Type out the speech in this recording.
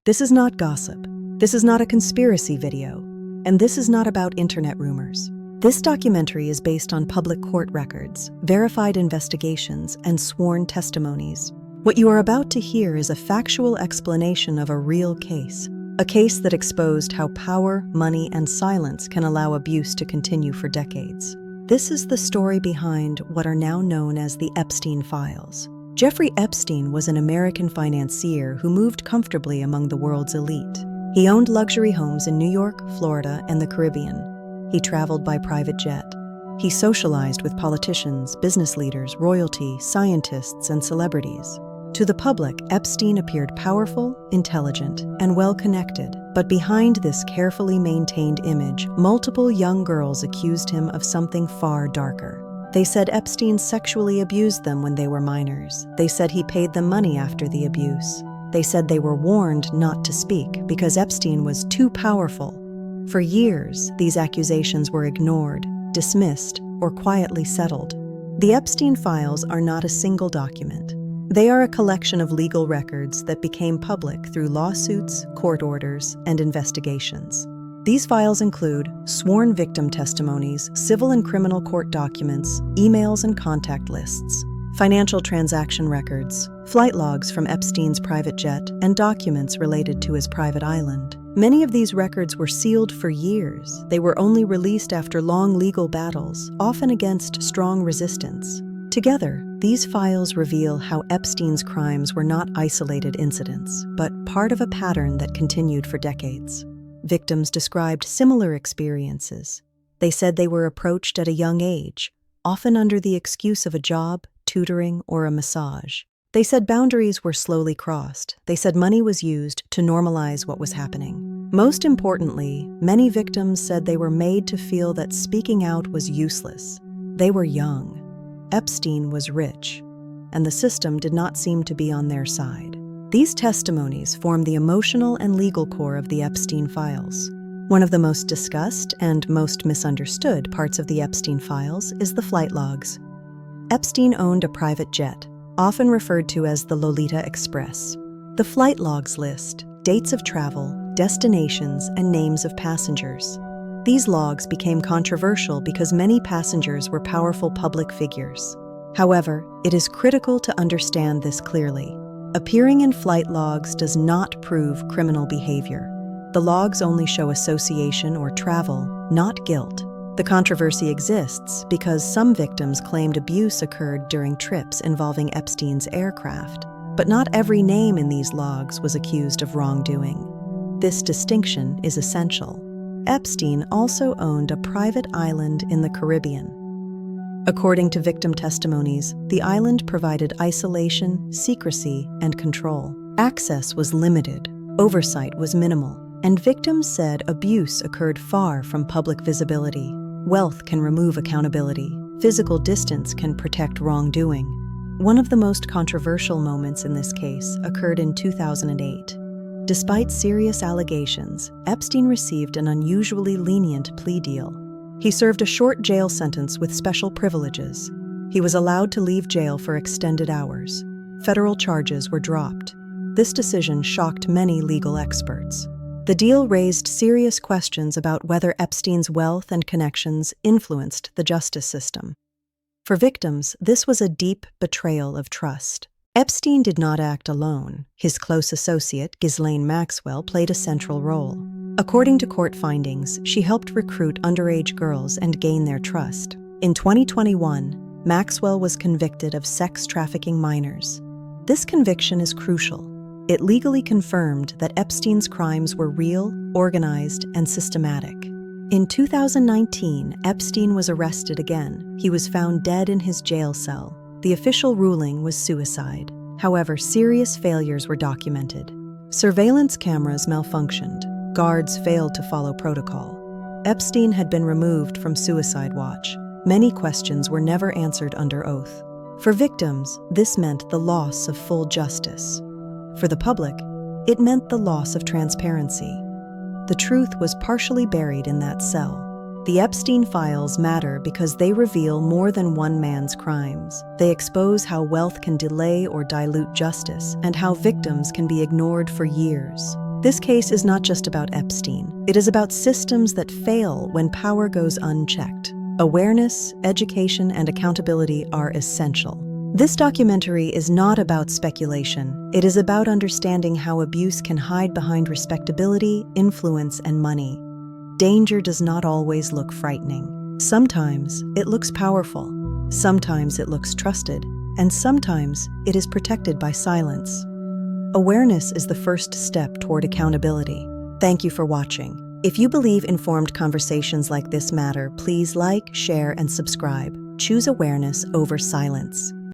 This is not gossip. This is not a conspiracy video. And this is not about internet rumors. This documentary is based on public court records, verified investigations, and sworn testimonies. What you are about to hear is a factual explanation of a real case, a case that exposed how power, money, and silence can allow abuse to continue for decades. This is the story behind what are now known as the Epstein Files. Jeffrey Epstein was an American financier who moved comfortably among the world's elite. He owned luxury homes in New York, Florida, and the Caribbean. He traveled by private jet. He socialized with politicians, business leaders, royalty, scientists, and celebrities. To the public, Epstein appeared powerful, intelligent, and well-connected. But behind this carefully maintained image, multiple young girls accused him of something far darker. They said Epstein sexually abused them when they were minors. They said he paid them money after the abuse. They said they were warned not to speak because Epstein was too powerful. For years, these accusations were ignored, dismissed, or quietly settled. The Epstein Files are not a single document. They are a collection of legal records that became public through lawsuits, court orders, and investigations. These files include sworn victim testimonies, civil and criminal court documents, emails and contact lists, financial transaction records, flight logs from Epstein's private jet, and documents related to his private island. Many of these records were sealed for years. They were only released after long legal battles, often against strong resistance. Together, these files reveal how Epstein's crimes were not isolated incidents, but part of a pattern that continued for decades. Victims described similar experiences. They said they were approached at a young age, often under the excuse of a job, tutoring, or a massage. They said boundaries were slowly crossed. They said money was used to normalize what was happening. Most importantly, many victims said they were made to feel that speaking out was useless. They were young. Epstein was rich, and the system did not seem to be on their side. These testimonies form the emotional and legal core of the Epstein Files. One of the most discussed and most misunderstood parts of the Epstein Files is the flight logs. Epstein owned a private jet, often referred to as the Lolita Express. The flight logs list dates of travel, destinations, and names of passengers. These logs became controversial because many passengers were powerful public figures. However, it is critical to understand this clearly. Appearing in flight logs does not prove criminal behavior. The logs only show association or travel, not guilt. The controversy exists because some victims claimed abuse occurred during trips involving Epstein's aircraft, but not every name in these logs was accused of wrongdoing. This distinction is essential. Epstein also owned a private island in the Caribbean. According to victim testimonies, the island provided isolation, secrecy, and control. Access was limited, oversight was minimal, and victims said abuse occurred far from public visibility. Wealth can remove accountability. Physical distance can protect wrongdoing. One of the most controversial moments in this case occurred in 2008. Despite serious allegations, Epstein received an unusually lenient plea deal. He served a short jail sentence with special privileges. He was allowed to leave jail for extended hours. Federal charges were dropped. This decision shocked many legal experts. The deal raised serious questions about whether Epstein's wealth and connections influenced the justice system. For victims, this was a deep betrayal of trust. Epstein did not act alone. His close associate, Ghislaine Maxwell, played a central role. According to court findings, she helped recruit underage girls and gain their trust. In 2021, Maxwell was convicted of sex trafficking minors. This conviction is crucial. It legally confirmed that Epstein's crimes were real, organized, and systematic. In 2019, Epstein was arrested again. He was found dead in his jail cell. The official ruling was suicide. However, serious failures were documented. Surveillance cameras malfunctioned. Guards failed to follow protocol. Epstein had been removed from suicide watch. Many questions were never answered under oath. For victims, this meant the loss of full justice. For the public, it meant the loss of transparency. The truth was partially buried in that cell. The Epstein Files matter because they reveal more than one man's crimes. They expose how wealth can delay or dilute justice and how victims can be ignored for years. This case is not just about Epstein. It is about systems that fail when power goes unchecked. Awareness, education, and accountability are essential. This documentary is not about speculation. It is about understanding how abuse can hide behind respectability, influence, and money. Danger does not always look frightening. Sometimes it looks powerful. Sometimes it looks trusted. And sometimes it is protected by silence. Awareness is the first step toward accountability. Thank you for watching. If you believe informed conversations like this matter, please like, share, and subscribe. Choose awareness over silence.